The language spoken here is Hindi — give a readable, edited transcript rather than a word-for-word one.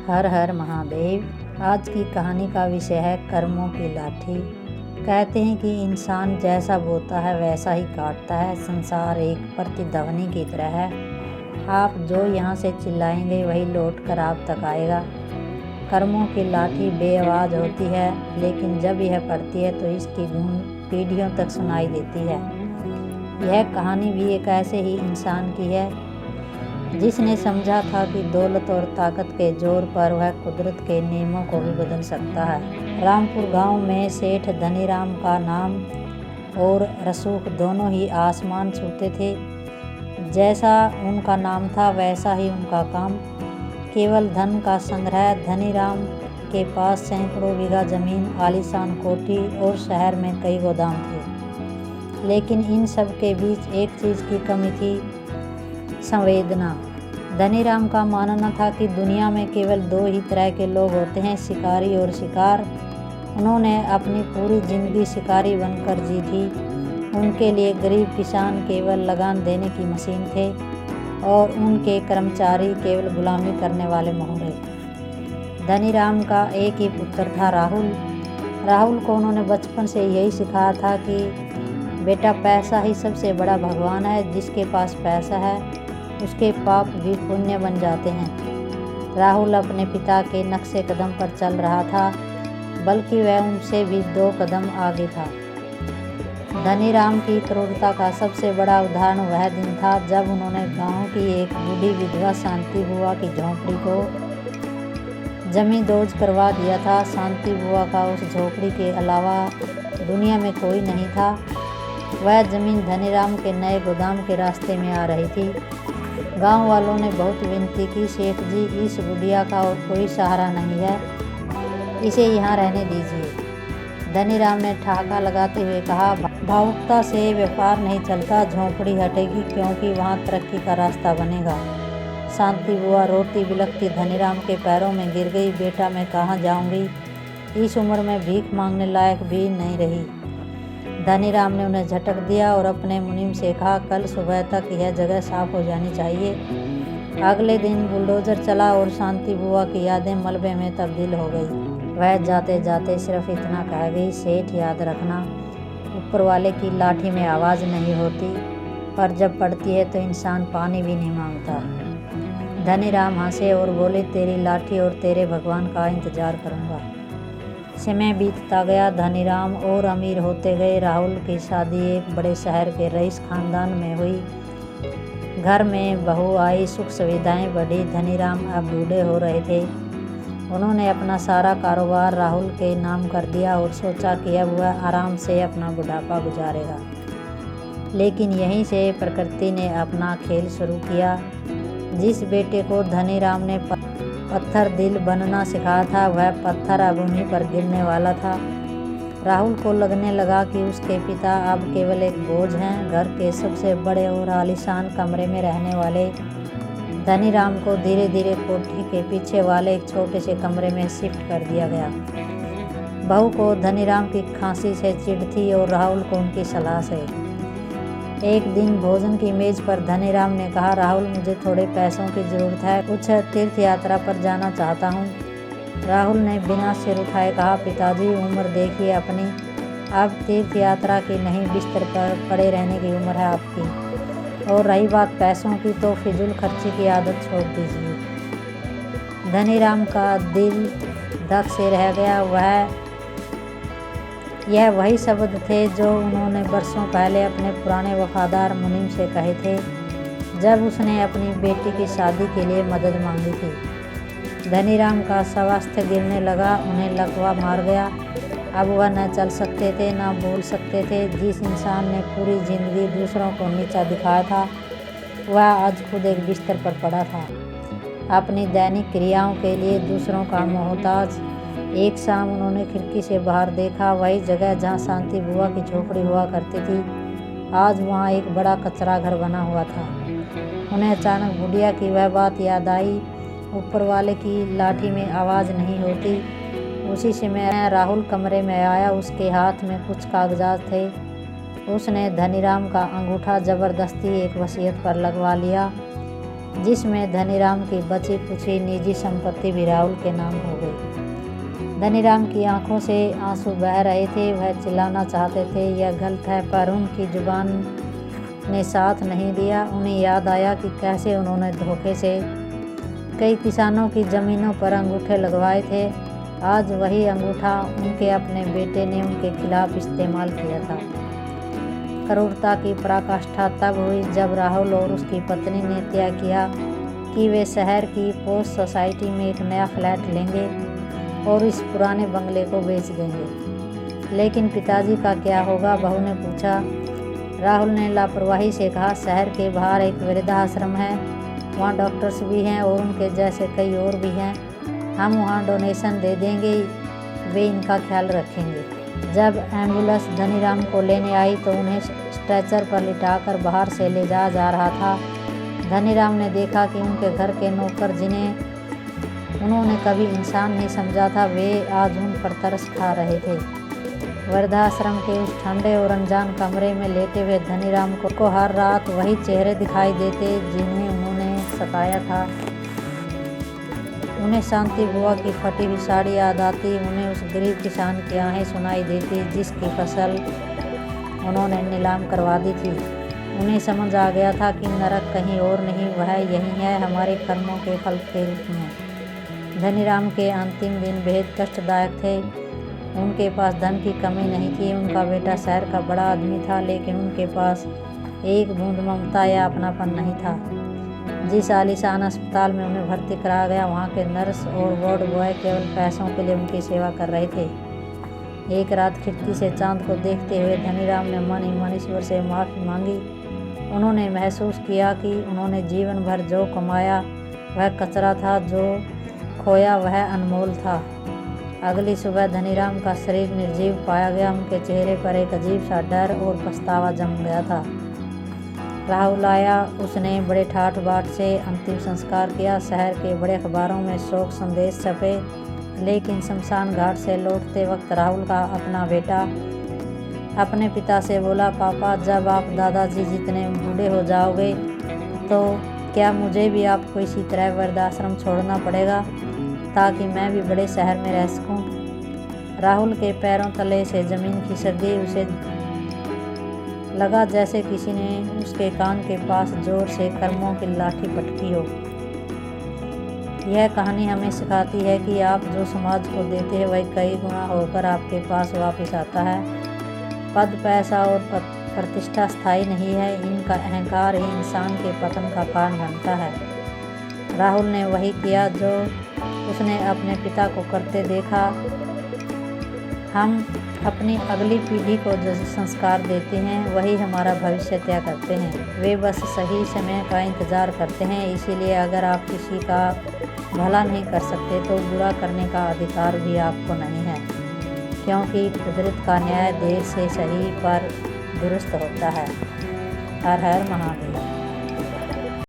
हर हर महादेव। आज की कहानी का विषय है कर्मों की लाठी। कहते हैं कि इंसान जैसा बोता है वैसा ही काटता है। संसार एक प्रतिध्वनि की तरह है। आप जो यहाँ से चिल्लाएंगे वही लौट कर आप तक आएगा। कर्मों की लाठी बेआवाज़ होती है, लेकिन जब यह पड़ती है तो इसकी गूंज पीढ़ियों तक सुनाई देती है। यह कहानी भी एक ऐसे ही इंसान की है जिसने समझा था कि दौलत और ताकत के जोर पर वह कुदरत के नियमों को भी बदल सकता है। रामपुर गांव में सेठ धनीराम का नाम और रसूख दोनों ही आसमान छूते थे। जैसा उनका नाम था वैसा ही उनका काम, केवल धन का संग्रह। धनीराम के पास सैकड़ों बीघा जमीन, आलीशान कोठी और शहर में कई गोदाम थे। लेकिन इन सब के बीच एक चीज़ की कमी थी, संवेदना। धनीराम का मानना था कि दुनिया में केवल दो ही तरह के लोग होते हैं, शिकारी और शिकार। उन्होंने अपनी पूरी जिंदगी शिकारी बनकर जी थी। उनके लिए गरीब किसान केवल लगान देने की मशीन थे और उनके कर्मचारी केवल गुलामी करने वाले मोहरे। धनीराम का एक ही पुत्र था, राहुल को उन्होंने बचपन से यही सिखाया था कि बेटा, पैसा ही सबसे बड़ा भगवान है। जिसके पास पैसा है उसके पाप भी पुण्य बन जाते हैं। राहुल अपने पिता के नक्शे कदम पर चल रहा था, बल्कि वह उनसे भी 2 कदम आगे था। धनीराम की क्रूरता का सबसे बड़ा उदाहरण वह दिन था जब उन्होंने गांव की एक बूढ़ी विधवा शांति बुआ की झोंपड़ी को जमींदोज करवा दिया था। शांति बुआ का उस झोंपड़ी के अलावा दुनिया में कोई नहीं था। वह जमीन धनीराम के नए गोदाम के रास्ते में आ रही थी। गांव वालों ने बहुत विनती की, सेठ जी, इस बुढ़िया का और कोई सहारा नहीं है, इसे यहाँ रहने दीजिए। धनीराम ने ठहाका लगाते हुए कहा, भावुकता से व्यापार नहीं चलता, झोंपड़ी हटेगी क्योंकि वहाँ तरक्की का रास्ता बनेगा। शांति बुआ रोती बिलखती धनीराम के पैरों में गिर गई। बेटा, मैं कहाँ जाऊँगी, इस उम्र में भीख मांगने लायक भी नहीं रही। धनीराम ने उन्हें झटक दिया और अपने मुनीम से कहा, कल सुबह तक यह जगह साफ हो जानी चाहिए। अगले दिन बुलडोजर चला और शांति बुआ की यादें मलबे में तब्दील हो गई। वह जाते जाते सिर्फ इतना कह गई, सेठ याद रखना, ऊपर वाले की लाठी में आवाज़ नहीं होती, पर जब पड़ती है तो इंसान पानी भी नहीं मांगता। धनीराम हंसे और बोले, तेरी लाठी और तेरे भगवान का इंतजार करूँगा। समय बीतता गया, धनीराम और अमीर होते गए। राहुल की शादी एक बड़े शहर के रईस खानदान में हुई। घर में बहू आई, सुख सुविधाएं बढ़ी। धनीराम अब बूढ़े हो रहे थे। उन्होंने अपना सारा कारोबार राहुल के नाम कर दिया और सोचा कि अब वह आराम से अपना बुढ़ापा गुजारेगा। लेकिन यहीं से प्रकृति ने अपना खेल शुरू किया। जिस बेटे को धनीराम ने पत्थर दिल बनना सिखाया था, वह पत्थर अब उन्हीं पर गिरने वाला था। राहुल को लगने लगा कि उसके पिता अब केवल एक बोझ हैं। घर के सबसे बड़े और आलीशान कमरे में रहने वाले धनीराम को धीरे धीरे कोठी के पीछे वाले एक छोटे से कमरे में शिफ्ट कर दिया गया। बहू को धनीराम की खांसी से चिढ़ थी और राहुल को उनकी सलाह से। एक दिन भोजन की मेज पर धनीराम ने कहा, राहुल, मुझे थोड़े पैसों की ज़रूरत है, कुछ तीर्थ यात्रा पर जाना चाहता हूँ। राहुल ने बिना सिर उठाए कहा, पिताजी, उम्र देखिए अपनी, अब तीर्थ यात्रा की नहीं, बिस्तर पर पड़े रहने की उम्र है आपकी। और रही बात पैसों की, तो फिजूल खर्ची की आदत छोड़ दीजिए। धनीराम का दिल धक से रह गया। यह वही शब्द थे जो उन्होंने बरसों पहले अपने पुराने वफादार मुनीम से कहे थे जब उसने अपनी बेटी की शादी के लिए मदद मांगी थी। धनीराम का स्वास्थ्य गिरने लगा, उन्हें लकवा मार गया। अब वह न चल सकते थे, न बोल सकते थे। जिस इंसान ने पूरी जिंदगी दूसरों को नीचा दिखाया था, वह आज खुद एक बिस्तर पर पड़ा था, अपनी दैनिक क्रियाओं के लिए दूसरों का मोहताज। एक शाम उन्होंने खिड़की से बाहर देखा, वही जगह जहाँ शांति बुआ की झोपड़ी हुआ करती थी, आज वहाँ एक बड़ा कचरा घर बना हुआ था। उन्हें अचानक बुढ़िया की वह बात याद आई, ऊपर वाले की लाठी में आवाज़ नहीं होती। उसी समय राहुल कमरे में आया, उसके हाथ में कुछ कागजात थे। उसने धनीराम का अंगूठा ज़बरदस्ती एक वसीयत पर लगवा लिया। जिसमें धनीराम की बची कुची निजी संपत्ति भी राहुल के नाम हो गई। धनीराम की आंखों से आंसू बह रहे थे। वह चिल्लाना चाहते थे, यह गलत है, पर उनकी जुबान ने साथ नहीं दिया। उन्हें याद आया कि कैसे उन्होंने धोखे से कई किसानों की ज़मीनों पर अंगूठे लगवाए थे। आज वही अंगूठा उनके अपने बेटे ने उनके खिलाफ इस्तेमाल किया था। क्रूरता की पराकाष्ठा तब हुई जब राहुल और उसकी पत्नी ने तय किया कि वे शहर की पोस्ट सोसाइटी में एक नया फ्लैट लेंगे और इस पुराने बंगले को बेच देंगे। लेकिन पिताजी का क्या होगा, बहू ने पूछा। राहुल ने लापरवाही से कहा, शहर के बाहर एक वृद्धाश्रम है, वहाँ डॉक्टर्स भी हैं और उनके जैसे कई और भी हैं। हम वहाँ डोनेशन दे देंगे, वे इनका ख्याल रखेंगे। जब एम्बुलेंस धनीराम को लेने आई तो उन्हें स्ट्रेचर पर लिटाकर बाहर से ले जा रहा था। धनीराम ने देखा कि उनके घर के नौकर, जिन्हें उन्होंने कभी इंसान नहीं समझा था, वे आज उन पर तरस खा रहे थे। वृद्धाश्रम के उस ठंडे और अनजान कमरे में लेटे हुए धनीराम को हर रात वही चेहरे दिखाई देते जिन्हें उन्होंने सताया था। उन्हें शांति बुआ की फटी हुई साड़ी याद आती। उन्हें उस गरीब किसान की आहें सुनाई देती जिसकी फसल उन्होंने नीलाम करवा दी थी। उन्हें समझ आ गया था कि नरक कहीं और नहीं, वह यही है, हमारे कर्मों के फल के रूप में। धनीराम के अंतिम दिन बेहद कष्टदायक थे। उनके पास धन की कमी नहीं थी। उनका बेटा शहर का बड़ा आदमी था, लेकिन उनके पास एक बूंद ममता या अपनापन नहीं था। जिस आलीशान अस्पताल में उन्हें भर्ती कराया गया, वहाँ के नर्स और वार्ड बॉय केवल पैसों के लिए उनकी सेवा कर रहे थे। एक रात खिड़की से चांद को देखते हुए धनीराम ने मन ही मन ईश्वर से माफ़ी मांगी। उन्होंने महसूस किया कि उन्होंने जीवन भर जो कमाया वह कचरा था, जो खोया वह अनमोल था। अगली सुबह धनीराम का शरीर निर्जीव पाया गया। उनके चेहरे पर एक अजीब सा डर और पछतावा जम गया था। राहुल आया। उसने बड़े ठाठ बाट से अंतिम संस्कार किया। शहर के बड़े अखबारों में शोक संदेश छपे, लेकिन शमशान घाट से लौटते वक्त राहुल का अपना बेटा अपने पिता से बोला, पापा, जब आप दादाजी जितने बूढ़े हो जाओगे तो क्या मुझे भी आपको इसी तरह वृद्धाश्रम छोड़ना पड़ेगा ताकि मैं भी बड़े शहर में रह सकूं? राहुल के पैरों तले से ज़मीन खिसक गई। उसे लगा जैसे किसी ने उसके कान के पास जोर से कर्मों की लाठी पटकी हो। यह कहानी हमें सिखाती है कि आप जो समाज को देते हैं वही कई गुना होकर आपके पास वापस आता है। पद, पैसा और प्रतिष्ठा स्थायी नहीं है। इनका अहंकार ही इंसान के पतन का कारण बनता है। राहुल ने वही किया जो उसने अपने पिता को करते देखा। हम अपनी अगली पीढ़ी को जो संस्कार देते हैं वही हमारा भविष्य तय करते हैं। वे बस सही समय का इंतज़ार करते हैं। इसीलिए अगर आप किसी का भला नहीं कर सकते तो बुरा करने का अधिकार भी आपको नहीं है, क्योंकि कुदरत का न्याय देर से सही पर दुरुस्त होता है। हर हर महादेव।